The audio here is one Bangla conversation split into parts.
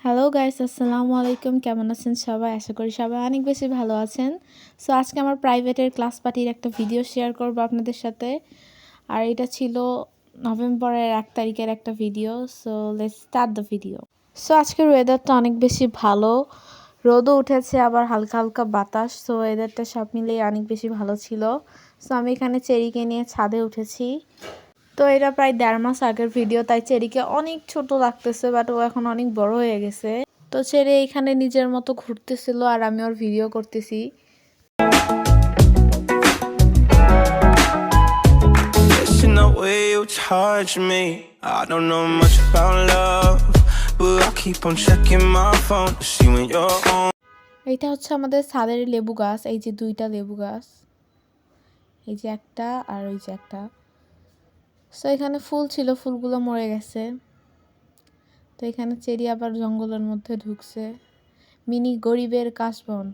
হ্যালো গাইস, আসসালামু আলাইকুম। কেমন আছেন সবাই? আশা করি সবাই অনেক বেশি ভালো আছেন। সো আজকে আমার প্রাইভেটের ক্লাস পার্টির একটা ভিডিও শেয়ার করব আপনাদের সাথে। আর এটা ছিল নভেম্বরের 1 তারিখের একটা video. So let's start the video. So আজকের ওয়েদারটা অনেক বেশি ভালো, রোদও উঠেছে, আবার হালকা হালকা বাতাস। সো ওয়েদারটা সব মিলিয়ে অনেক বেশি ভালো ছিল। সো আমি এখানে চেরিকে নিয়ে ছাদে উঠেছি। তো এটা প্রায় 1.5 মাস আগের ভিডিও, তাই চেরিকে অনেক ছোট লাগতেছে, বাট ও এখন অনেক বড় হয়ে গেছে। তো চেরি এখানে নিজের মতো ঘুরতেছিল আর আমি ওর ভিডিও করতেছি। এইটা হচ্ছে আমাদের ছাদের লেবু গাছ। এই যে 2টা লেবু গাছ, এই যে একটা আর ওই যে একটা। সো এখানে ফুল ছিল, ফুলগুলো মরে গেছে। তো এখানে চেরি আবার জঙ্গলের মধ্যে ঢুকছে। মিনি গরিবের কাশবন।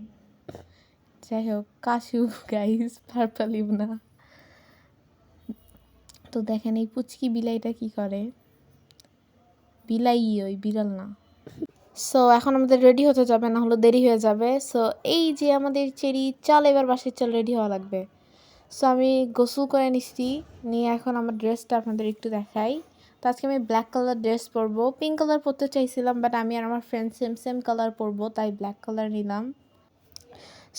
যাই হোক, কাশু গাইস, পার্পালিভ না। তো দেখেন এই পুচকি বিলাইটা কি করে। ওই বিড়াল না। সো এখন আমাদের রেডি হতে যাবে, না হলে দেরি হয়ে যাবে। সো এই যে আমাদের চেরি, চল এবার বাসায় চল, রেডি হওয়া লাগবে। সো আমি গোসল করে নিচ্ছি, নিয়ে এখন আমার ড্রেসটা আপনাদের একটু দেখাই। তো আজকে আমি ব্ল্যাক কালার ড্রেস পরবো। পিঙ্ক কালার পরতে চাইছিলাম, বাট আমি আর আমার ফ্রেন্ড সেম কালার পরবো, তাই ব্ল্যাক কালার নিলাম।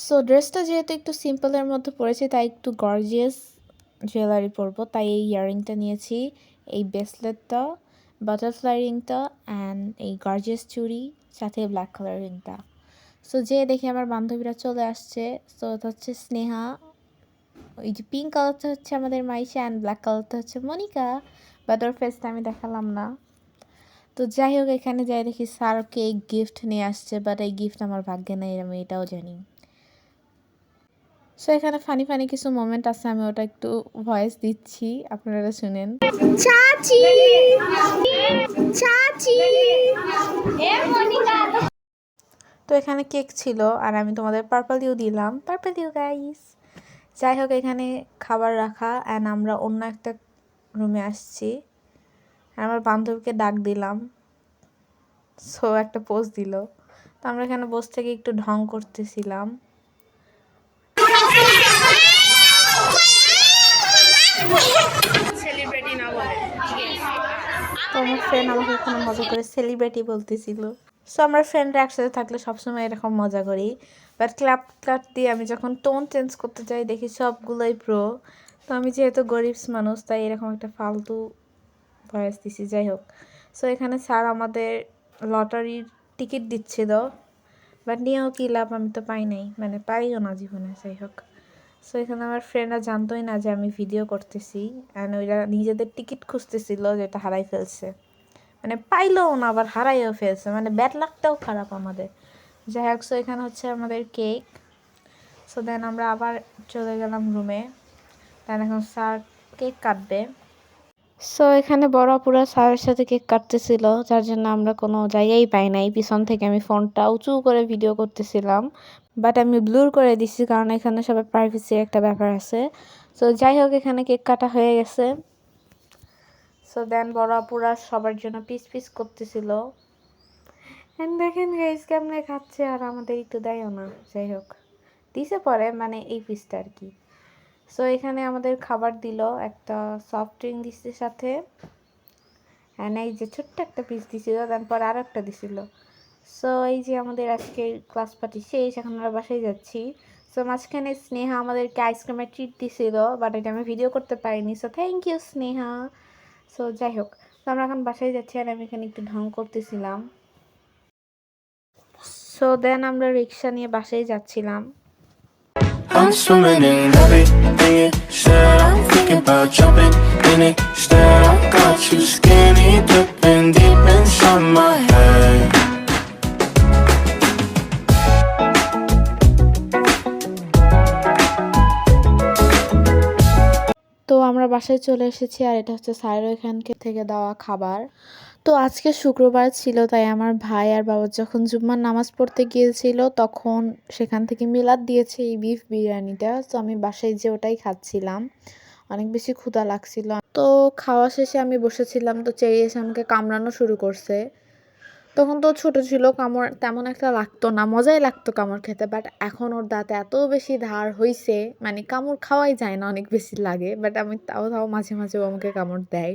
সো ড্রেসটা যেহেতু একটু সিম্পলের মধ্যে পড়েছে, তাই একটু গর্জিয়াস জুয়েলারি পরবো, তাই এই ইয়াররিংটা নিয়েছি, এই ব্রেসলেটটা, বাটারফ্লাই রিংটা অ্যান্ড এই গর্জিয়াস চুড়ি, সাথে ব্ল্যাক কালার রিংটা। সো যে দেখি আমার বান্ধবীরা চলে আসছে। সো এটা হচ্ছে স্নেহা, ওই যে পিঙ্ক কালারটা হচ্ছে আমাদের মাইশা অ্যান্ড ব্ল্যাক কালারটা হচ্ছে মনিকা, বাট ওর ফেসটা আমি দেখালাম না। তো যাই হোক, এখানে যাই দেখি স্যার কেক গিফট নিয়ে আসছে, বাট এই গিফট আমার ভাগ্যে নেই, আমি এটাও জানি। সো এখানে ফানি ফানি কিছু মোমেন্ট আছে, আমি ওটা একটু ভয়েস দিচ্ছি, আপনারা শুনেন। চাচি চাচি। তো এখানে কেক ছিল আর আমি তোমাদের পার্পল দিও দিলাম, পার্পল দিও গাইস। যাই হোক, এখানে খাবার রাখা অ্যান্ড আমরা অন্য একটা রুমে আসছি। আমার বান্ধবীকে ডাক দিলাম, সো একটা পোজ দিল। তো আমরা এখানে বসে থেকে একটু ঢং করতেছিলাম। তো আমার ফ্রেন্ড আমাকে এখানে মজা করে সেলিব্রিটি বলতেছিল। সো আমরা ফ্রেন্ডরা একসাথে থাকলে সবসময় এরকম মজা করি, বাট ক্লাপ দিয়ে আমি যখন টোন চেঞ্জ করতে যাই দেখি সবগুলোই প্রো। তো আমি যেহেতু গরিব মানুষ, তাই এরকম একটা ফালতু ভয়েস দিছি। যাই হোক, সো এখানে স্যার আমাদের লটারির টিকিট দিচ্ছিল, বাট নিয়েও কী লাভ, আমি তো পাই নাই, মানে পাইও না জীবনে। যাই হোক, সো এখানে আমার ফ্রেন্ডরা জানতোই না যে আমি ভিডিও করতেছি, অ্যান্ড ওইরা নিজেদের টিকিট খুঁজতেছিল, যেটা হারাই ফেলছে, মানে পাইলেও না, আবার হারাইও ফেলছে, মানে ব্যাড লাকটাও খারাপ আমাদের। যাই হোক, সো এখানে হচ্ছে আমাদের কেক। সো দেন আমরা আবার চলে গেলাম রুমে, দেন এখন স্যার কেক কাটবে। সো এখানে বড় আপুরা স্যারের সাথে কেক কাটতেছিল, যার জন্য আমরা কোনো জায়গায় পাই নাই। পিছন থেকে আমি ফোনটা উঁচু করে ভিডিও করতেছিলাম, বাট আমি ব্লুর করে দিছি, কারণ এখানে সবাই প্রাইভেসির একটা ব্যাপার আছে। সো যাই হোক, এখানে কেক কাটা হয়ে গেছে। সো দেন বড় আপুরা সবার জন্য পিস পিস করতেছিল, এন্ড দেখেন গাইস কেমনে খাচ্ছে, আর আমাদের একটু দেয়ও না। যাই হোক, দিছে পরে, মানে এই পিসটা আর কি। সো এখানে আমাদের খাবার দিল, একটা সফট ড্রিঙ্ক দিচ্ছে সাথে, হ্যাঁ এই যে ছোট্ট একটা পিস দিছিল, তারপর আর একটা দিছিল। সো এই যে আমাদের আজকের ক্লাস পার্টি শেষ, এখন আমরা বাসায় যাচ্ছি। সো মাঝখানে স্নেহা আমাদেরকে আইসক্রিমের ট্রিট দিছিল, বাট এটা আমি ভিডিও করতে পারিনি। So thank you Sneha. So যাই হোক, তো আমরা এখন বাসায় যাচ্ছি, আর আমি এখানে একটু ঢং করতেছিলাম। সো দেন আমরা রিক্সা নিয়ে বাসায় যাচ্ছিলাম। I'm swimming in everything you said. I'm thinking about jumping in it. Instead, I got you skinny dipping deep inside my head. তো আমরা বাসায় চলে এসেছি, আর এটা হচ্ছে স্যারের এখান থেকে দেওয়া খাবার। তো আজকে শুক্রবার ছিল, তাই আমার ভাই আর বাবা যখন জুম্মার নামাজ পড়তে গিয়েছিল, তখন সেখান থেকে মিলাদ দিয়েছে এই বিফ বিরিয়ানিটা। তো আমি বাসায় যে ওটাই খাচ্ছিলাম, অনেক বেশি ক্ষুধা লাগছিল। তো খাওয়া শেষে আমি বসেছিলাম, তো চেয়ে এসে আমাকে কামড়ানো শুরু করছে। তখন তো ছোট ছিল, কামড় তেমন একটা লাগতো না, মজাই লাগতো কামড় খেতে। বাট এখন ওর দাঁতে এত বেশি ধার হইছে, মানে কামড় খাওয়াই যায় না, অনেক বেশি লাগে। বাট আমি তাও মাঝে মাঝে ও আমাকে কামড় দেয়।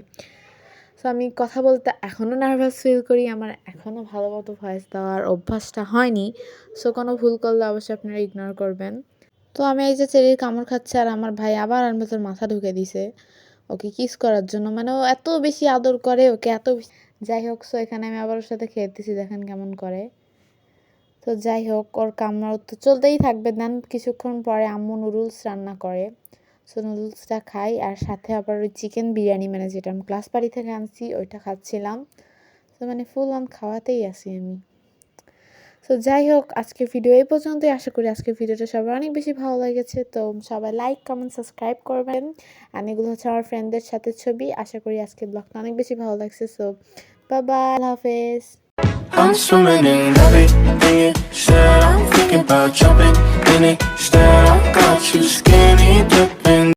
সো আমি কথা বলতে এখনও নার্ভাস ফিল করি, আমার এখনও ভালো মতো ভয়েস দেওয়ার অভ্যাসটা হয়নি। সো কোনো ভুল করলে অবশ্যই আপনারা ইগনোর করবেন। তো আমি এই যে চেরির কামড় খাচ্ছে, আর আমার ভাই আবার আমার ভেতর মাথা ঢুকে দিছে ওকে কিস করার জন্য। মানে ও এত বেশি আদর করে ওকে, এত বেশি। যাই হোক, সো এখানে আমি আবার ওর সাথে খেলতেছি, দেখেন কেমন করে। তো যাই হোক, ওর কামড় তো চলতেই থাকবে। দেন কিছুক্ষণ পরে আম্মু নুডলস রান্না করে, সো নুডলসটা খাই। আর সাথে আবার ওই চিকেন বিরিয়ানি, মানে যেটা আমি ক্লাস বাড়ি থেকে আনছি, ওইটা খাচ্ছিলাম। তো মানে ফুল অন খাওয়াতেই আছি আমি। সো যাই হোক, আজকের ভিডিও এই পর্যন্তই। আশা করি আজকের ভিডিওটা সবার অনেক বেশি ভালো লেগেছে। তো সবাই লাইক, কমেন্ট, সাবস্ক্রাইব করবেন। আর এগুলো হচ্ছে আমার ফ্রেন্ডদের সাথে ছবি। আশা করি আজকের ব্লগটা অনেক বেশি ভালো লাগছে। সো বাই বাই, আল্লাহ হাফেজ। I'm swimming in everything you said. I'm thinking about jumping in it. Instead, I got you skinny dipping.